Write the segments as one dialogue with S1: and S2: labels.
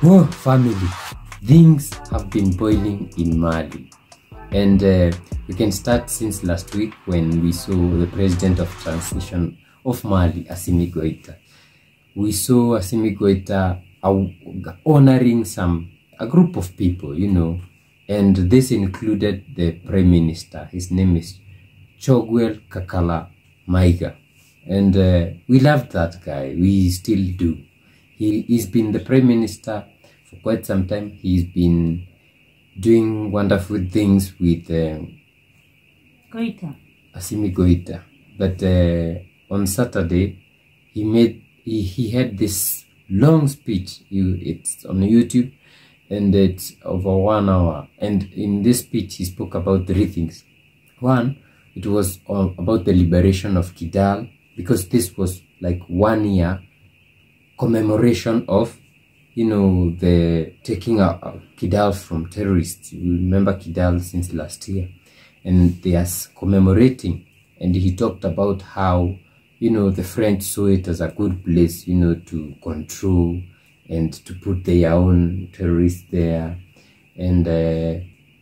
S1: Oh, family, things have been boiling in Mali. And we can start since last week when we saw the president of transition of Mali, Assimi Goita. We saw Assimi Goita honoring a group of people, and this included the prime minister. His name is Choguel Kakala Maiga. And we loved that guy. We still do. He's been the prime minister for quite some time. He's been doing wonderful things with Assimi Goita. But on Saturday, he had this long speech. It's on YouTube, and it's over 1 hour. And in this speech, he spoke about 3 things. One, it was about the liberation of Kidal, because this was like 1 year commemoration of, the taking out Kidal from terrorists. You remember Kidal since last year, and they are commemorating. And he talked about how, the French saw it as a good place, to control and to put their own terrorists there. And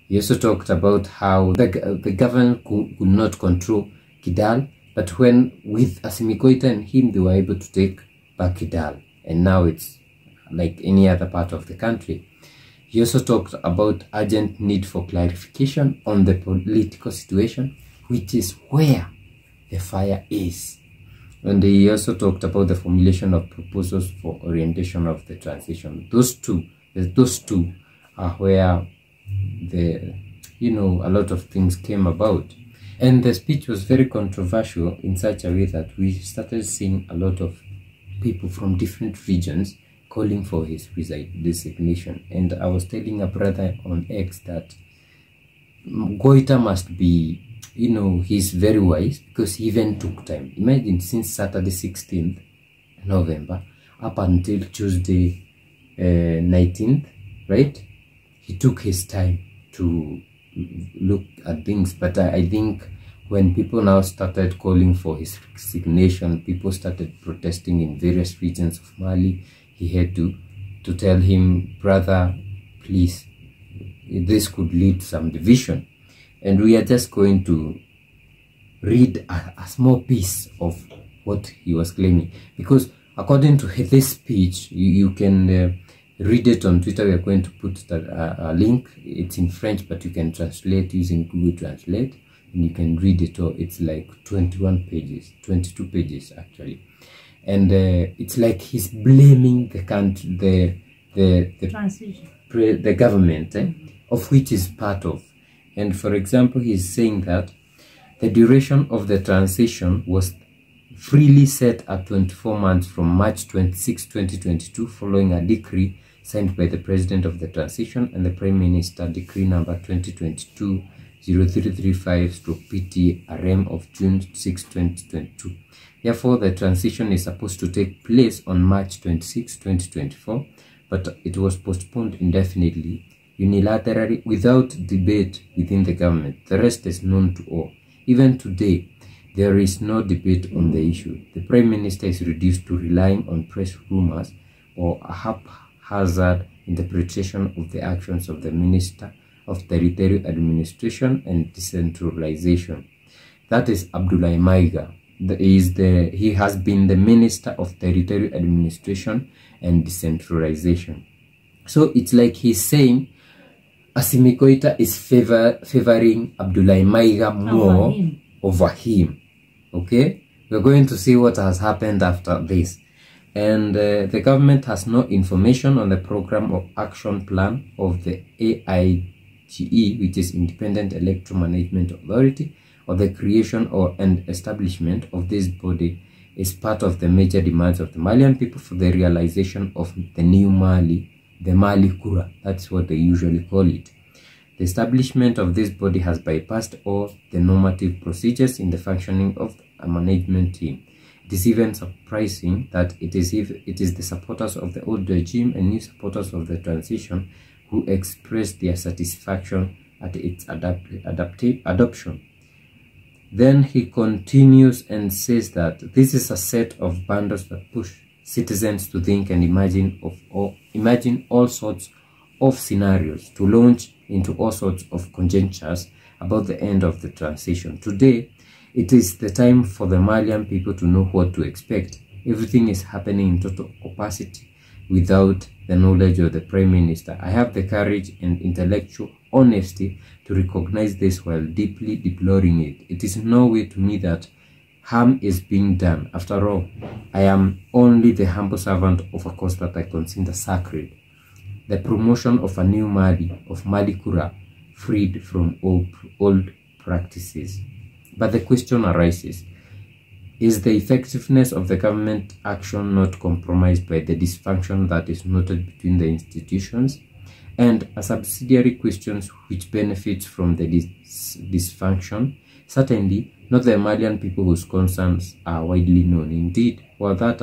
S1: he also talked about how the government could not control Kidal, but with Assimi Goita and him, they were able to take back Kidal. And now it's like any other part of the country. He also talked about urgent need for clarification on the political situation, which is where the fire is. And he also talked about the formulation of proposals for orientation of the transition. Those two are where a lot of things came about. And the speech was very controversial in such a way that we started seeing a lot of people from different regions calling for his resignation. And I was telling a brother on X that Goita must be, he's very wise, because he even took time. Imagine, since Saturday 16th November up until Tuesday 19th, right? He took his time to look at things. But I think when people now started calling for his resignation, people started protesting in various regions of Mali. He had to tell him, brother, please, this could lead to some division. And we are just going to read a small piece of what he was claiming, because according to this speech, you can read it on Twitter. We are going to put a link. It's in French, but you can translate using Google Translate, and you can read it. Or it's like 21 pages, 22 pages actually. And it's like he's blaming the country, the government, of which is part of. And for example, he's saying that the duration of the transition was freely set at 24 months from March 26, 2022, following a decree signed by the President of the Transition and the Prime Minister, Decree number 2022-0335/PT RM of June 6, 2022. Therefore, the transition is supposed to take place on March 26, 2024, but it was postponed indefinitely, unilaterally, without debate within the government. The rest is known to all. Even today, there is no debate on the issue. The Prime Minister is reduced to relying on press rumors or a haphazard interpretation of the actions of the Minister of Territorial Administration and Decentralization. That is Abdoulaye Maiga. He has been the Minister of Territorial Administration and Decentralization. So it's like he's saying Assimi Goita is favoring Abdoulaye Maiga more over him. Okay, we're going to see what has happened after this. And the government has no information on the program of action plan of the AIGE, which is Independent Electoral Management Authority, or the creation and establishment of this body is part of the major demands of the Malian people for the realization of the new Mali, the Mali Kura. That's what they usually call it. The establishment of this body has bypassed all the normative procedures in the functioning of a management team. It is even surprising that it is the supporters of the old regime and new supporters of the transition who expressed their satisfaction at its adoption. Then he continues and says that this is a set of bundles that push citizens to think and imagine all sorts of scenarios, to launch into all sorts of conjectures about the end of the transition. Today, it is the time for the Malian people to know what to expect. Everything is happening in total opacity without the knowledge of the Prime Minister. I have the courage and intellectual honesty to recognize this while deeply deploring it. It is no way to me that harm is being done. After all, I am only the humble servant of a cause that I consider sacred. The promotion of a new Mali, of Mali Kura, freed from old practices. But the question arises, is the effectiveness of the government action not compromised by the dysfunction that is noted between the institutions? And a subsidiary question which benefits from the dysfunction? Certainly not the Malian people whose concerns are widely known. Indeed, while what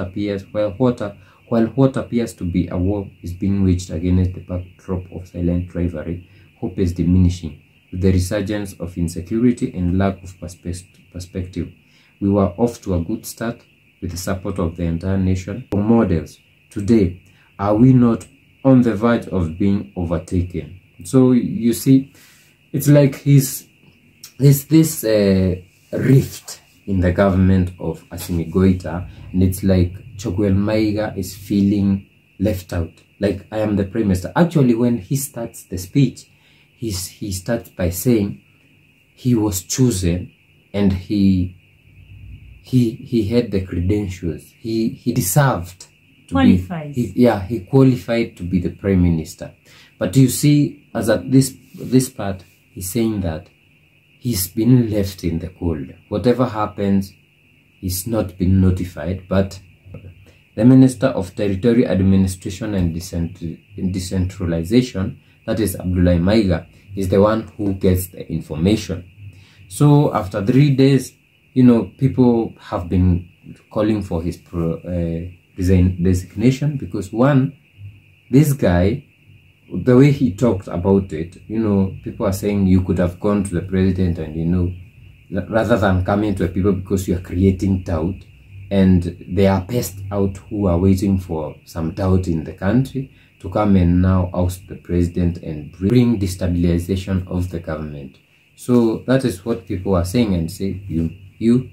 S1: appears to be a war is being waged against the backdrop of silent rivalry, hope is diminishing with the resurgence of insecurity and lack of perspective. We were off to a good start with the support of the entire nation. For models, today, are we not on the verge of being overtaken? So you see, it's like there's this rift in the government of Assimi Goita, and it's like Choguel Maiga is feeling left out. Like, I am the Prime Minister. Actually, when he starts the speech, he starts by saying he was chosen and he had the credentials. He deserved to
S2: qualified.
S1: He qualified to be the Prime Minister. But you see, as at this part, he's saying that he's been left in the cold. Whatever happens, he's not been notified. But the Minister of Territory Administration and Decentralization, that is Abdoulaye Maiga, is the one who gets the information. So after 3 days, you know, people have been calling for his resignation because, one, this guy, the way he talked about it, you know, people are saying you could have gone to the president and, you know, rather than coming to the people because you are creating doubt, and they are passed out who are waiting for some doubt in the country to come and now oust the president and bring destabilization of the government. So that is what people are saying and say you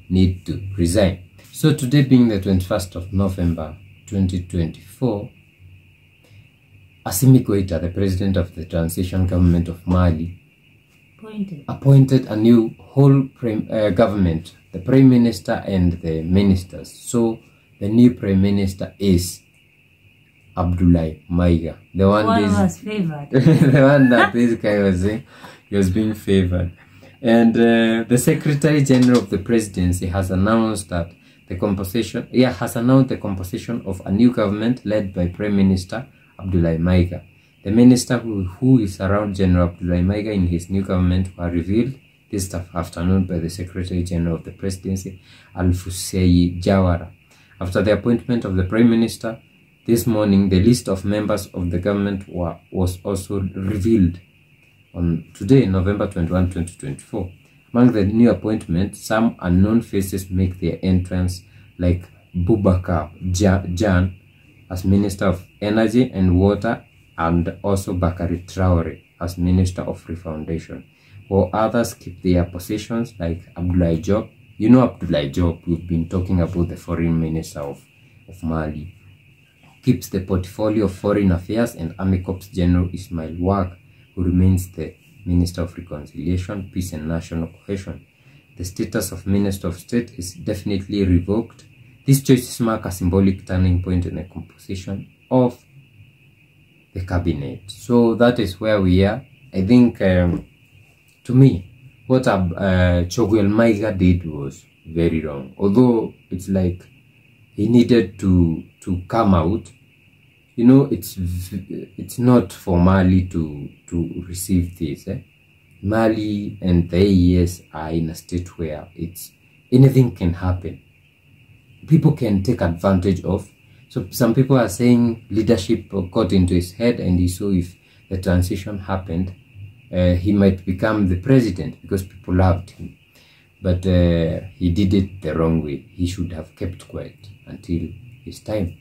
S1: need to resign. So today being the 21st of November 2024, Assimi Goita, the president of the transition government of Mali, appointed a new whole government, the Prime Minister and the ministers. So the new Prime Minister is Abdoulaye Maiga, the one
S2: was favored.
S1: the one that this guy was saying he was being favored. And the Secretary General of the Presidency has announced that the composition of a new government led by Prime Minister Abdoulaye Maiga. The minister who is around General Abdoulaye Maiga in his new government were revealed this afternoon by the Secretary General of the Presidency, Alfoussei Jawara. After the appointment of the Prime Minister, this morning the list of members of the government was also revealed on today, November 21, 2024. Among the new appointments, some unknown faces make their entrance, like Boubacar Jan as Minister of Energy and Water, and also Bakari Traore as Minister of Refoundation, while others keep their positions, like Abdoulaye Diop. You know Abdoulaye Diop, we've been talking about the Foreign Minister of Mali, keeps the portfolio of Foreign Affairs, and Army Corps General Ismail Wag, who remains the Minister of Reconciliation, Peace and National Cohesion. The status of Minister of State is definitely revoked. These choices mark a symbolic turning point in the composition of the cabinet. So that is where we are. I think, to me, what Choguel Maiga did was very wrong. Although it's like he needed to come out. You know, it's not for Mali to receive this. Mali and the AES are in a state where anything can happen. People can take advantage of. So some people are saying leadership got into his head, and he saw if the transition happened, he might become the president because people loved him. But he did it the wrong way. He should have kept quiet until his time.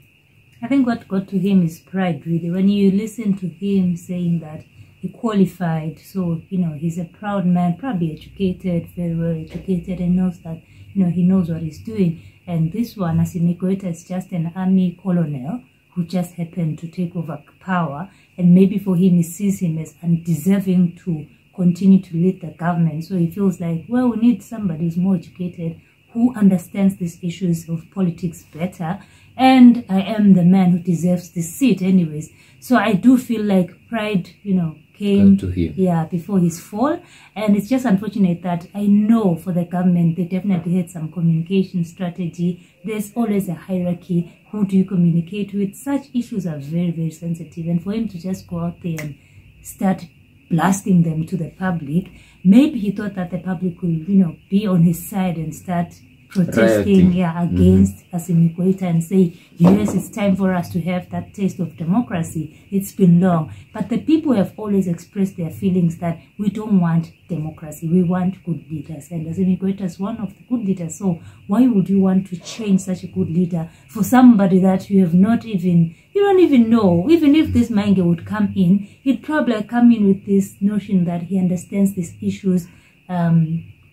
S2: I think what got to him is pride, really. When you listen to him saying that he qualified, so, you know, he's a proud man, probably educated, very well educated, and knows that, you know, he knows what he's doing. And this one, Assimi Goita, is just an army colonel who just happened to take over power. And maybe for him, he sees him as undeserving to continue to lead the government. So he feels like, well, we need somebody who's more educated, who understands these issues of politics better. And I am the man who deserves this seat anyways. So I do feel like pride, you know, came
S1: to him.
S2: Yeah, before his fall. And it's just unfortunate that I know for the government, they definitely had some communication strategy. There's always a hierarchy. Who do you communicate with? Such issues are very, very sensitive. And for him to just go out there and start blasting them to the public, maybe he thought that the public will, you know, be on his side and start protesting against Assimi Goita and say, yes, it's time for us to have that taste of democracy. It's been long. But the people have always expressed their feelings that we don't want democracy. We want good leaders. And Assimi Goita is one of the good leaders. So why would you want to change such a good leader for somebody that you have not even, you don't even know? Even if this Mange would come in, he'd probably come in with this notion that he understands these issues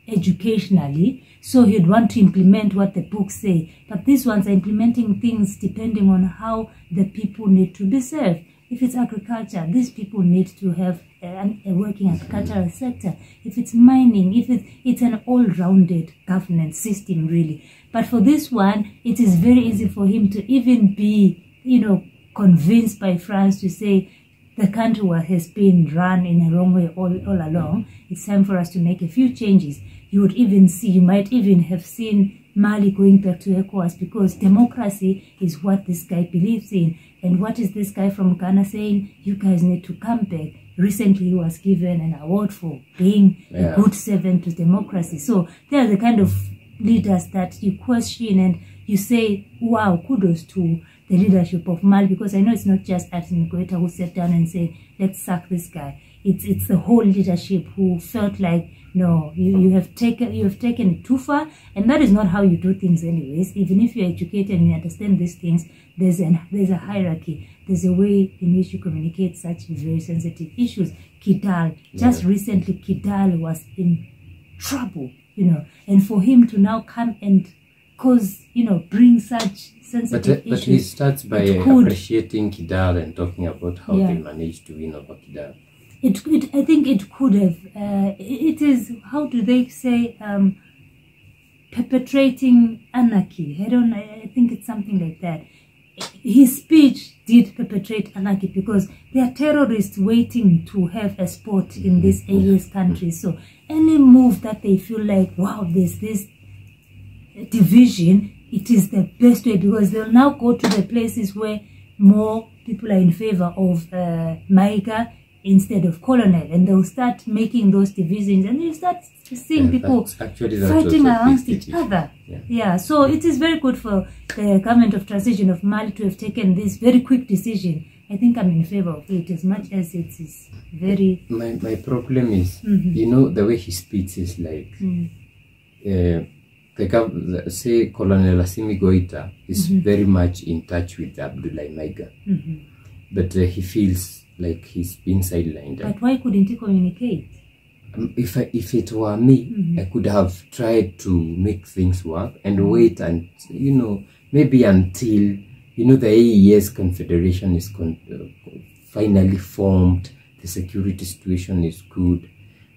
S2: educationally, so he'd want to implement what the books say. But these ones are implementing things depending on how the people need to be served. If it's agriculture, these people need to have a working agricultural sector. If it's mining, if it's an all-rounded governance system, really. But for this one, it is very easy for him to even be, you know, convinced by France to say, the country has been run in a wrong way all along. It's time for us to make a few changes. You would even see, you might even have seen Mali going back to ECOWAS, because democracy is what this guy believes in. And what is this guy from Ghana saying? You guys need to come back. Recently, he was given an award for being a good servant to democracy. So they are the kind of leaders that you question and you say, wow, kudos to the leadership of Mali, because I know it's not just Assimi Goita who sat down and said, let's sack this guy. It's the whole leadership who felt like, no, you have taken it too far, and that is not how you do things anyways. Even if you're educated and you understand these things, there's a hierarchy. There's a way in which you communicate such very sensitive issues. Kidal, just recently, Kidal was in trouble, you know, and for him to now come and cause, you know, bring such sensitive issues.
S1: But he starts by appreciating Kidal and talking about how they managed to win over Kidal.
S2: I think it could have. It is, how do they say, perpetrating anarchy. I think it's something like that. His speech did perpetrate anarchy because there are terrorists waiting to have a spot in these AES countries. So any move that they feel like, wow, there's this division, it is the best way, because they'll now go to the places where more people are in favor of Maiga instead of colonel, and they'll start making those divisions, and you start seeing people fighting amongst each other. So it is very good for the government of transition of Mali to have taken this very quick decision. I think I'm in favor of it, as much as it is very...
S1: My problem is, you know, the way he speaks is like, say Colonel Assimi Goita is very much in touch with Abdoulaye Maiga, but he feels like he's been sidelined.
S2: But why couldn't he communicate?
S1: If it were me, I could have tried to make things work and wait, and you know, maybe until, you know, the AES Confederation is finally formed, the security situation is good.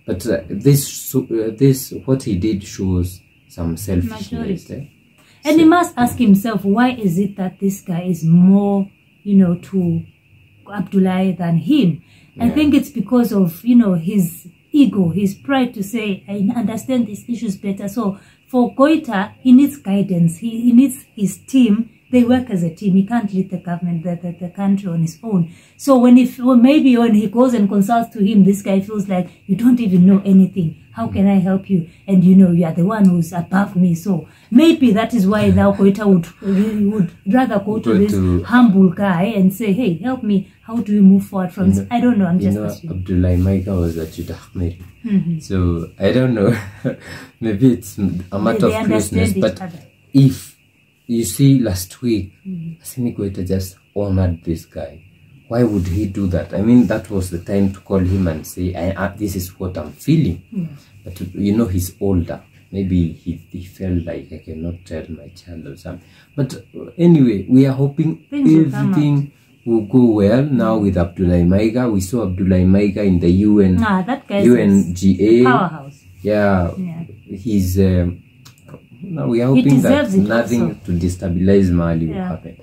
S1: But this what he did shows some selfishness.
S2: And he must ask himself, why is it that this guy is more, you know, to Abdoulaye than him? I think it's because of, you know, his ego, his pride to say, I understand these issues better. So for Goita, he needs guidance. He needs his team. They work as a team. He can't lead the government, the country on his own. So maybe when he goes and consults to him, this guy feels like, you don't even know anything. How can I help you? And you know, you are the one who's above me. So maybe that is why now Goita would rather go to this humble guy and say, hey, help me. How do we move forward from this? I don't know. I'm just assuming.
S1: Abdoulaye Maiga was at Judahmeri. So I don't know. Maybe it's a matter of closeness. But if you see last week, Assimi Goita just honored this guy. Why would he do that? I mean, that was the time to call him and say, this is what I'm feeling. But you know, he's older. Maybe he felt like I cannot tell my child or something. But anyway, we are hoping everything will go well now with Abdullahi Maiga. We saw Abdullahi Maiga in the UN,
S2: that guy
S1: UNGA.
S2: Powerhouse.
S1: Yeah. He's... now we are hoping that nothing also to destabilize Mali will happen.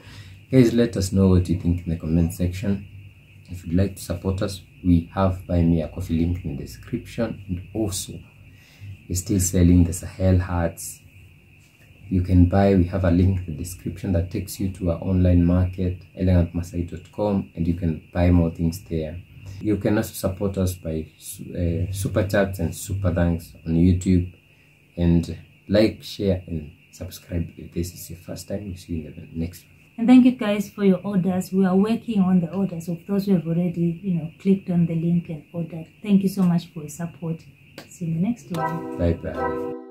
S1: Guys, let us know what you think in the comment section. If you'd like to support us, we have Buy Me a Coffee link in the description. And also, we're still selling the Sahel hats. You can buy, we have a link in the description that takes you to our online market, elegantmasai.com, and you can buy more things there. You can also support us by super chats and super thanks on YouTube. And like, share, and subscribe if this is your first time. We'll see you in the next one.
S2: And thank you guys for your orders. We are working on the orders of those who have already, clicked on the link and ordered. Thank you so much for your support. See you in the next one.
S1: Bye bye.